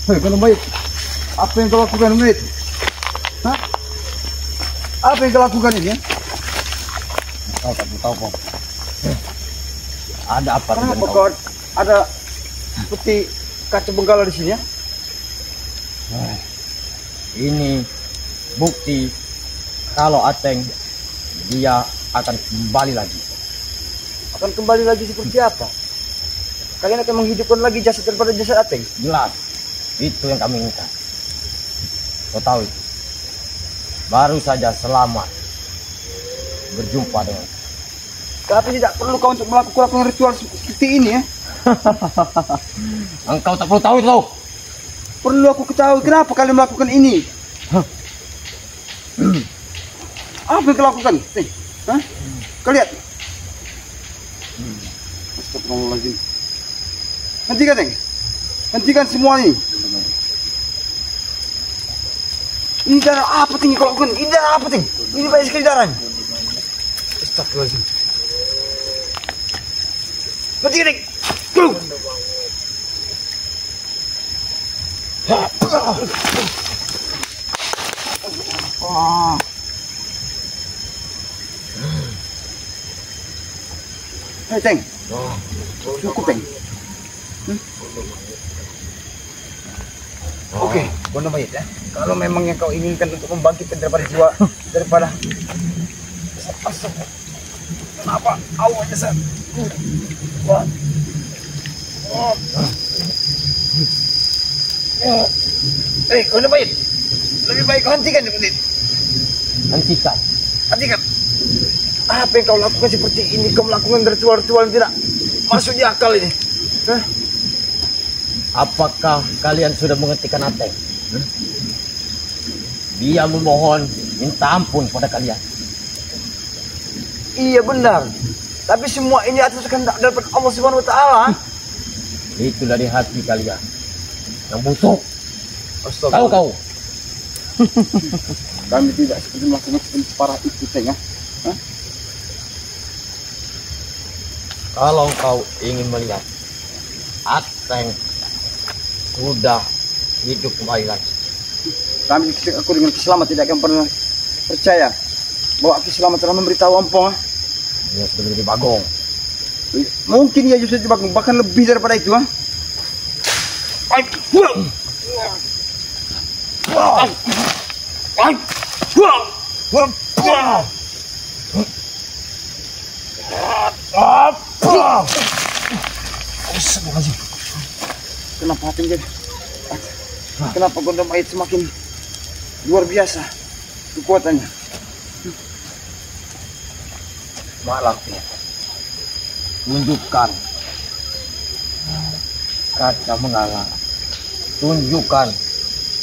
Hei, kalau baik, apa yang kau lakukan, Mait? Hah? Apa yang kau lakukan ini? Kau tak tahu kok. Ada apa dengan Kenapa kau? kau ada seperti kaca benggala di sini ya? Ini bukti kalau Ateng dia akan kembali lagi. Akan kembali lagi seperti apa? Kalian akan menghidupkan lagi jasad daripada jasad Ateng? Jelas, itu yang kami inginkan. Kau tahu itu. Baru saja selamat berjumpa dengan. Tapi tidak perlu kau untuk melakukan ritual seperti ini ya? Engkau tak perlu tahu itu. Perlu aku ketahui kenapa kalian melakukan ini? Apa yang kau lakukan? Hah? Kau lihat? Astagfirullahaladzim. Hentikan, Teng. Hentikan semua ini. Ini darah apa, Teng? Kau lakukan? Ini darah apa, Teng? Ini banyak sekali darahnya. Astagfirullahaladzim. Hentikan, Teng. Go! Wah. Hei, Teng. Cukup, Teng. Oke, Bondo Mayit ya. Kalau memang yang kau inginkan untuk membangkitkan daripada jiwa daripada asap. Kenapa? Awal jasad. Wah. Bondo Mayit. Lebih baik kau hentikan seperti itu. Hentikan. Hentikan. Apa yang kau lakukan seperti ini? Kau melakukan ritual-ritual yang tidak masuk di akal ini. Hah? Apakah kalian sudah menghentikan Ateng? Dia memohon minta ampun pada kalian. Iya benar. Tapi semua ini atas kehendak daripada Allah Subhanahu wa taala. Itu dari hati kalian yang busuk. Astaga. Tahu kau? Kami tidak seperti melakukan seperti parah itu, Teng ya. Hah? Kalau kau ingin melihat Ateng sudah hidup kembali lagi. Aku dengan Kiselamat tidak akan pernah percaya bahwa Kiselamat telah memberitahu Ampong. Dia sudah menjadi bagong. Mungkin ia justru bagong, bahkan lebih daripada itu. Kenapa hati jadi? Kenapa Bondo Mayit semakin luar biasa kekuatannya? Malaknya tunjukkan kaca mengalah. Tunjukkan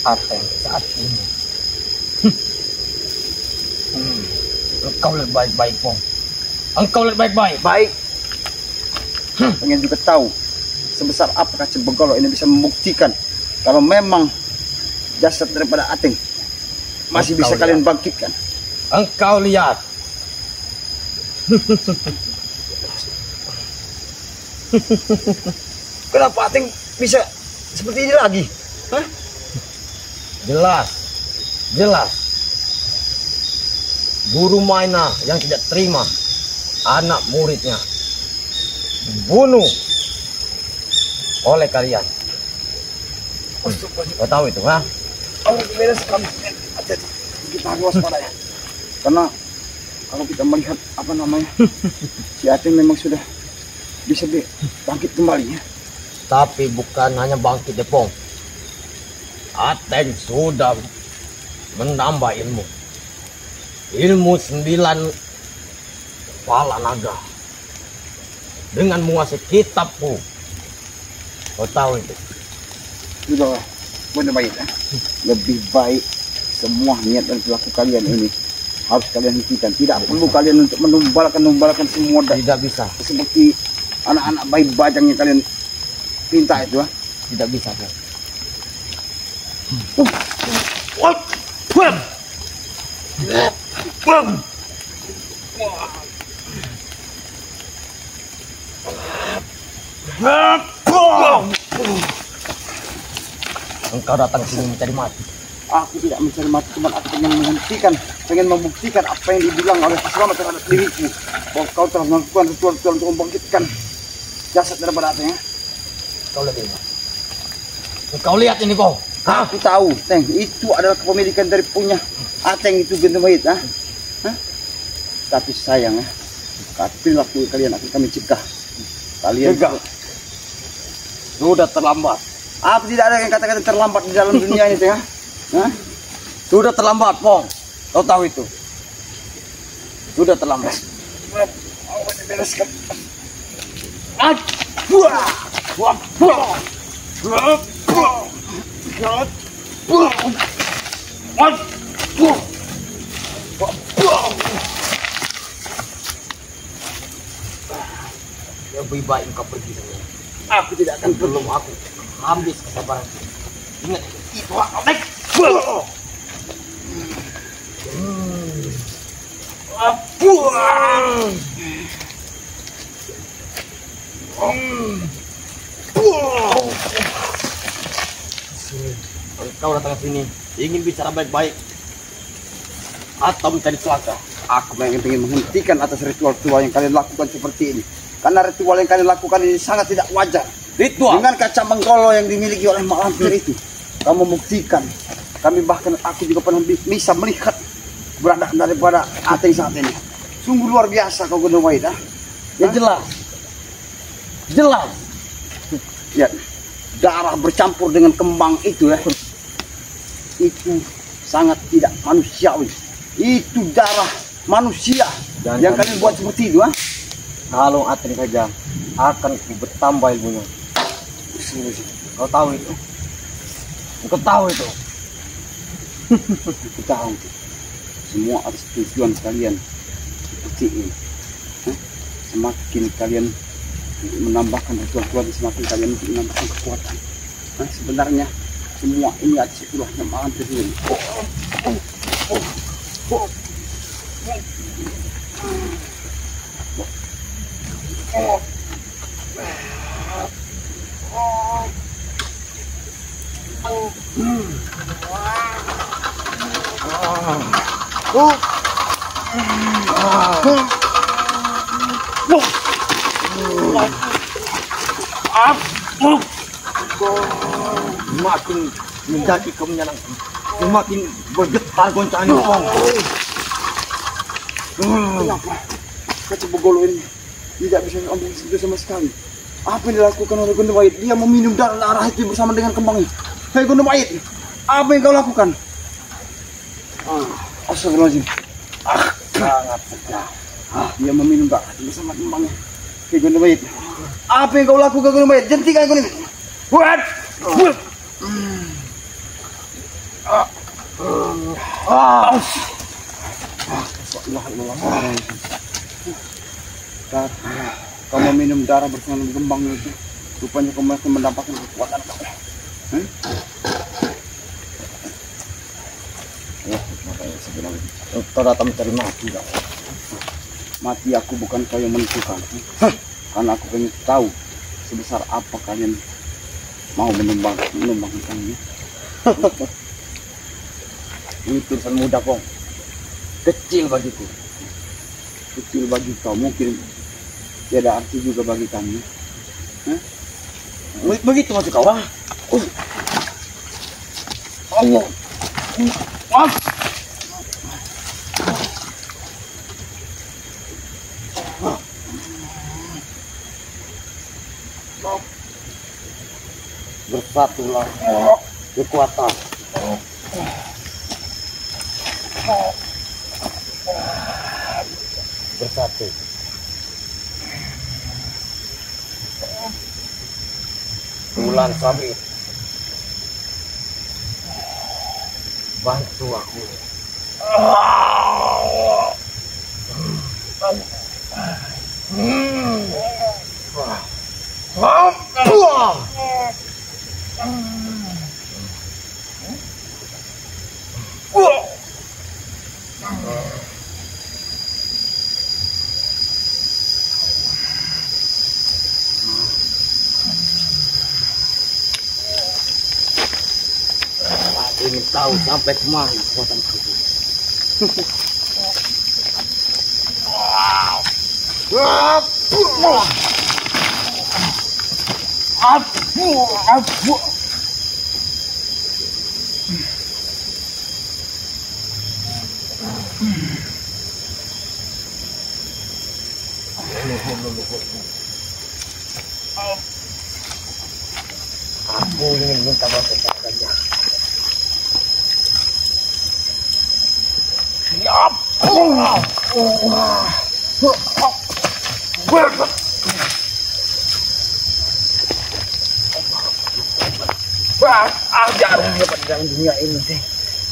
Ateng saat ini. Engkau lihat baik-baik, Pong. Engkau lihat baik-baik. Baik. Pengen juga tahu sebesar apa kaca benggala ini bisa membuktikan kalau memang jasad daripada Ateng masih Engkau bisa lihat. kalian bangkitkan. Engkau lihat. Kenapa Ateng bisa seperti ini lagi? Hah? Jelas. Jelas. Guru Maina yang tidak terima anak muridnya dibunuh oleh kalian. Kau tahu itu, ha? Oh, beres kami. Hati-hati. Kita harus waspada ya. Karena kalau kita melihat apa namanya, si Ateng memang sudah bisa bangkit kembali ya. Tapi bukan hanya bangkit, Depong. Ateng sudah menambah ilmu. Ilmu 9 kepala naga. Dengan menguasai kitabku. Kau tahu itu. Sudah, Bondo Mayit ya. Lebih baik semua niat dan perilaku kalian ini harus kalian hentikan. Tidak perlu kalian untuk menumbalkan semua Tidak bisa. seperti anak-anak bayi bajang yang kalian pinta itu. Tidak bisa, Pong. Engkau datang sini mencari mati. Aku tidak mencari mati, cuma aku pengen membuktikan apa yang dibilang oleh Selamat terhadap diriku, bahwa kau telah melakukan ritual-ritual untuk membangkitkan jasad daripada Ateng. Kau lihat ini. Kau lihat ini kau. Aku tahu, Teng, itu adalah kepemilikan dari punya Ateng itu Gendemait. Tapi sayang, perilaku kalian akan kami cegah. Kalian Sudah terlambat. Apa tidak ada yang kata-kata terlambat di dalam dunia ini, Teng? Sudah terlambat, Pong. Kau tahu itu. Sudah terlambat. Bereskan. Lebih baik engkau pergi saja. Aku tidak akan Belum aku habis kesabaran. Ingat itu Nek. Kau datang ke sini ingin bicara baik-baik atau mencari celaka? Aku ingin menghentikan atas ritual-ritual yang kalian lakukan seperti ini. Karena ritual yang kalian lakukan ini sangat tidak wajar. Ritual? Dengan kaca menggolo yang dimiliki oleh Mak Lampir itu. Kamu membuktikan. Kami bahkan aku juga pernah bisa melihat keberadaan daripada Ateng saat ini. Sungguh luar biasa kau Gendemait. Ya jelas. Jelas. Ya, darah bercampur dengan kembang itu ya. Itu sangat tidak manusiawi. Itu darah manusia yang kalian buat seperti itu. Kalau Ateng saja akan bertambah ilmunya. Kau tahu itu? Kau tahu itu? Aku tahu semua atas tujuan kalian seperti ini. Semakin kalian menambahkan ritual-ritual, semakin kalian menambahkan kekuatan. Sebenarnya semua ini atas ulahnya Mak Lampir sendiri. Semakin menjadi kau menyenangkan, semakin bergetar goncangnya, Pong. Kenapa kaca begolo ini tidak bisa diambil sentuh sama sekali? Apa yang dilakukan oleh Gendemait? Dia meminum darah itu bersama dengan kembangnya. Hei Gendemait, apa yang kau lakukan? Astagfirullahaladzim. Sangat sedap. Dia meminum darah itu bersama kembangnya. Hei Gendemait, apa yang kau lakukan Gendemait? Hentikan Gendemait. Buat. Kau meminum darah bersama kembang itu, rupanya kau masih mendapatkan kekuatan kau. Ya, makanya sebenarnya kau datang mencari mati, kau. Mati aku bukan kau yang menentukan. Karena aku ingin tahu sebesar apa kalian mau menumbangkannya. Ini urusan mudah, Pong. Kecil bagiku. Kecil bagi kau, mungkin tiada arti juga bagi kami. Begitu maksud kau? Allah. Bersatulah kekuatan. Bersatu. Bulan Sabit, bantu aku. Aku ingin tahu sampai kemana kekuatan itu. Aku ingin minta bantuan saja. Jarang dapat dalam dunia ini sih.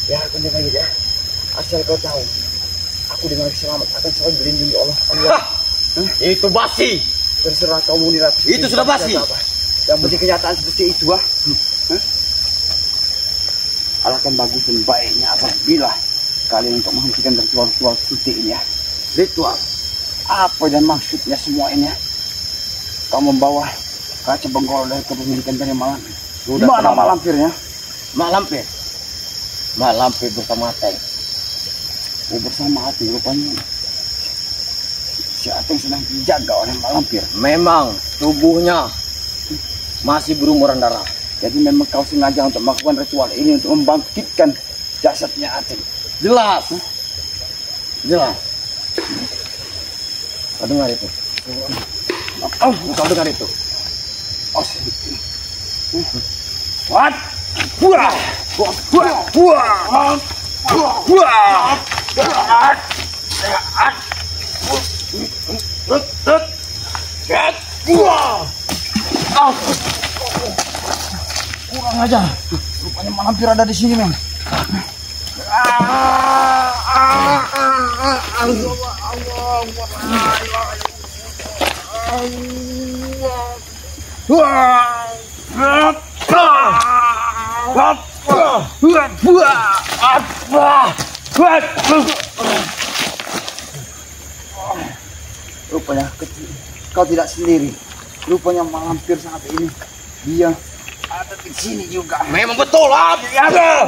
Ya aku dengar aja. Asal kau tahu, aku dengan selamat akan selalu dilindungi Allah. Itu basi. Terserah kamu nilai. Itu sudah basi. Yang penting kenyataan seperti itu Alangkah bagus dan baiknya apabila kalian untuk menghentikan ritual-ritual suci ini ya. Ritual apa dan maksudnya semua ini ya? Kau membawa kaca benggol dari kepemilikan dari malam. Sudah mana mak lampirnya? Mak lampir. Mak lampir bersama Ateng. Oh, bersama Ateng rupanya. Si Ateng sedang dijaga oleh mak lampir. Memang tubuhnya masih berumuran darah. Jadi memang kau sengaja untuk melakukan ritual ini untuk membangkitkan jasadnya Ateng. Jelas. Jelas. Kau dengar itu? Kau dengar itu? What? Buah! Buah! Buah! Buah! Buah! Kurang aja. Rupanya mak lampir ada di sini, men. Rupanya kau tidak sendiri. Rupanya mak lampir saat ini dia ada di sini juga. Memang betul, ada.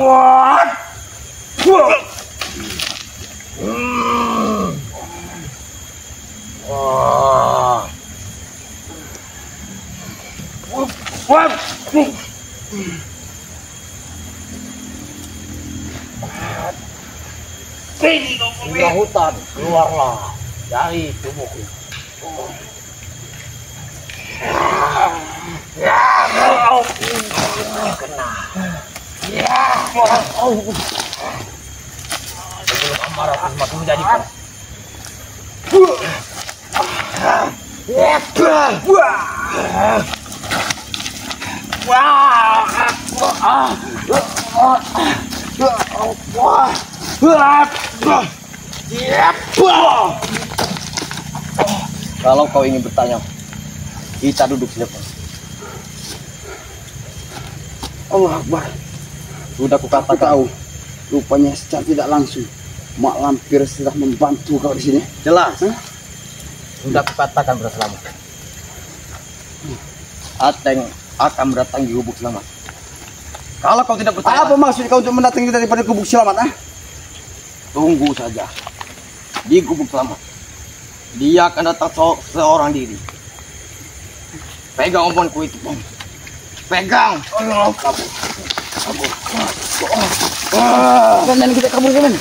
Sudah hutan, keluarlah dari tubuhku. Kena. Sebelum amarah semakin menjadikan. Kalau kau ingin bertanya, kita duduk di depan. Allah Akbar. Sudah kukatakan. Aku tahu. Rupanya secara tidak langsung mak lampir sudah membantu kau di sini. Jelas. Sudah kukatakan berselamat. Ateng akan mendatangi Gubuk Selamat. Kalau kau tidak percaya, Apa maksud kau untuk mendatangi daripada Gubuk Selamat? tunggu saja. Di Gubuk Selamat, dia akan datang seorang diri. Pegang omonganku itu, Bang. Pegang. Kabur. Dan kita kabur, men.